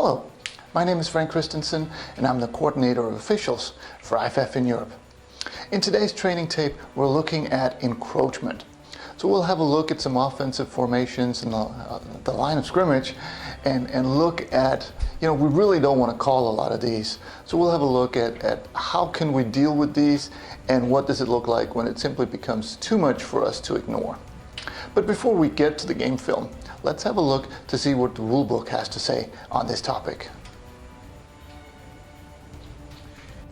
Hello, my name is Frank Christensen and I'm the coordinator of officials for IFAF in Europe. In today's training tape, we're looking at encroachment. So we'll have a look at some offensive formations in the line of scrimmage and look at, we really don't want to call a lot of these. So we'll have a look at how can we deal with these and what does it look like when it simply becomes too much for us to ignore. But before we get to the game film, let's have a look to see what the rulebook has to say on this topic.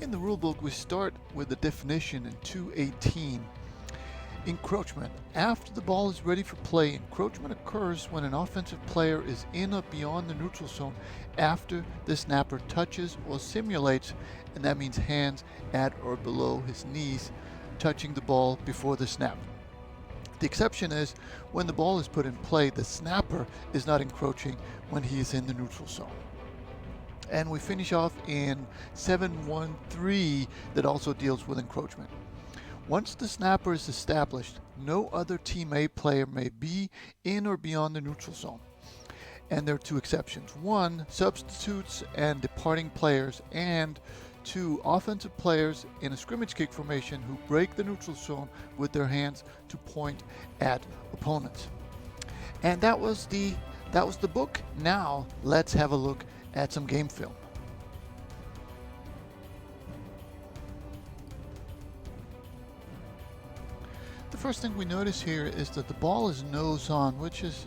In the rulebook, we start with the definition in 218. Encroachment. After the ball is ready for play, encroachment occurs when an offensive player is in or beyond the neutral zone after the snapper touches or simulates, and that means hands at or below his knees, touching the ball before the snap. The exception is when the ball is put in play, the snapper is not encroaching when he is in the neutral zone. And we finish off in 713 that also deals with encroachment. Once the snapper is established, no other Team A player may be in or beyond the neutral zone. And there are two exceptions. One, substitutes and departing players, and two, offensive players in a scrimmage kick formation who break the neutral zone with their hands to point at opponents. And that was the book. Now let's have a look at some game film. The first thing we notice here is that the ball is nose on, which is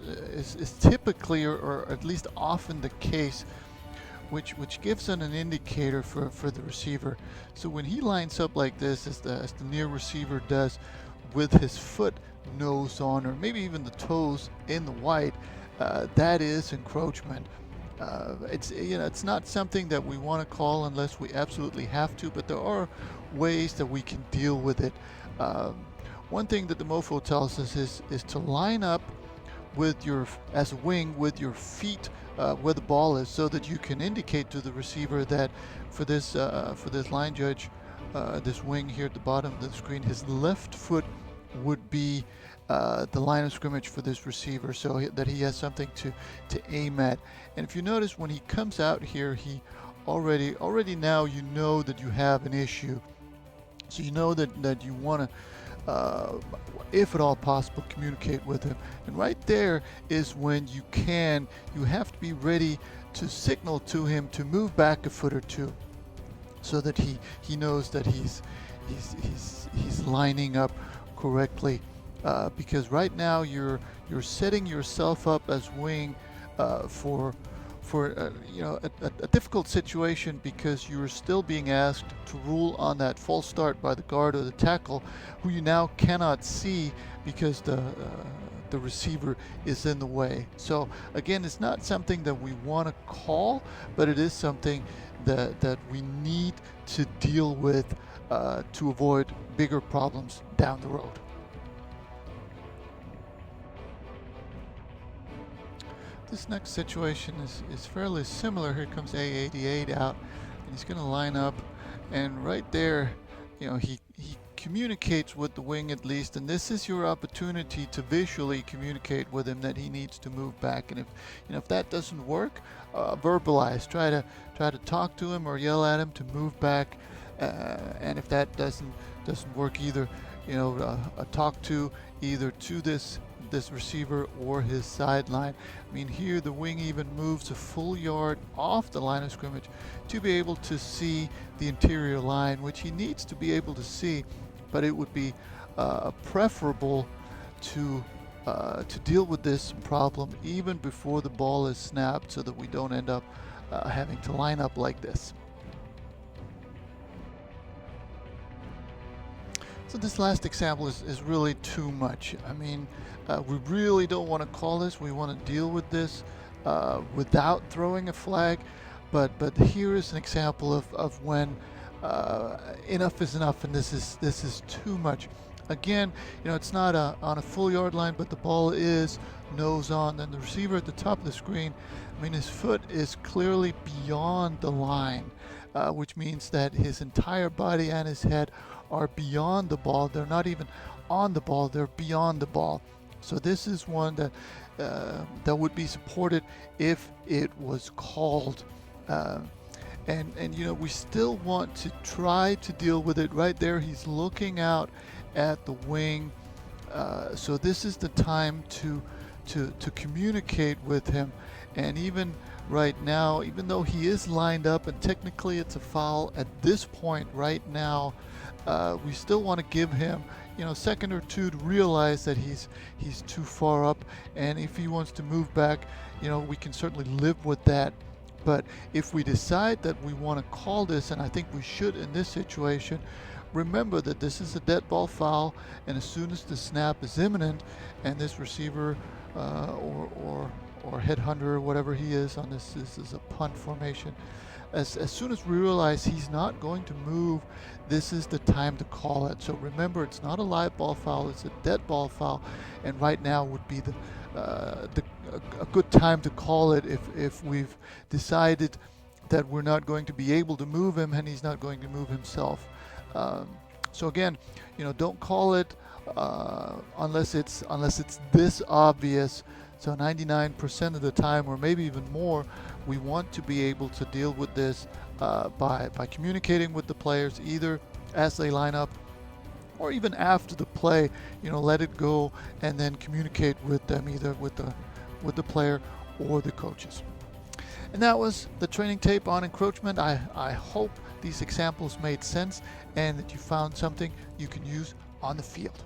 typically or at least often the case, which gives an indicator for the receiver. So when he lines up like this, as the near receiver does, with his foot nose on, or maybe even the toes in the white, that is encroachment. It's not something that we want to call unless we absolutely have to, but there are ways that we can deal with it. One thing that the MoFo tells us is to line up with as a wing with your feet where the ball is, so that you can indicate to the receiver that for this line judge, this wing here at the bottom of the screen, his left foot would be the line of scrimmage for this receiver, so that he has something to aim at. And if you notice, when he comes out here, he already now you know that you have an issue. So you know that you want to, if at all possible, communicate with him. And right there is when you have to be ready to signal to him to move back a foot or two, so that he knows that he's lining up correctly. Because right now you're setting yourself up as wing for a difficult situation, because you're still being asked to rule on that false start by the guard or the tackle, who you now cannot see because the receiver is in the way. So again, it's not something that we want to call, but it is something that we need to deal with to avoid bigger problems down the road. This next situation is fairly similar. Here comes A88 out, and he's going to line up, and right there, he communicates with the wing at least, and this is your opportunity to visually communicate with him that he needs to move back. And if that doesn't work, verbalize. Try to talk to him or yell at him to move back. And if that doesn't work either, talk to either to this receiver or his sideline. I mean, here the wing even moves a full yard off the line of scrimmage to be able to see the interior line, which he needs to be able to see, but it would be preferable to deal with this problem even before the ball is snapped, so that we don't end up having to line up like this. So this last example is really too much. I mean, we really don't want to call this. We want to deal with this without throwing a flag. But here is an example of when enough is enough, and this is too much. Again, it's not on a full yard line, but the ball is nose on, and the receiver at the top of the screen, I mean, his foot is clearly beyond the line, which means that his entire body and his head are beyond the ball. They're not even on the ball, they're beyond the ball. So this is one that that would be supported if it was called. Uh, and you know, we still want to try to deal with it. Right there, he's looking out at the wing. So this is the time to communicate with him. And even right now, even though he is lined up and technically it's a foul at this point right now, we still want to give him, you know, a second or two to realize that he's too far up. And if he wants to move back, you know, we can certainly live with that. But if we decide that we want to call this, and I think we should in this situation, remember that this is a dead ball foul, and as soon as the snap is imminent, and this receiver or headhunter or whatever he is on this is a punt formation, as soon as we realize he's not going to move, this is the time to call it. So remember, it's not a live ball foul, it's a dead ball foul, and right now would be a good time to call it if we've decided that we're not going to be able to move him and he's not going to move himself. So again, you know, don't call it unless it's this obvious. So 99% of the time, or maybe even more, we want to be able to deal with this by communicating with the players, either as they line up or even after the play. You know, let it go and then communicate with them, either with the player or the coaches. And that was the training tape on encroachment. I hope these examples made sense and that you found something you can use on the field.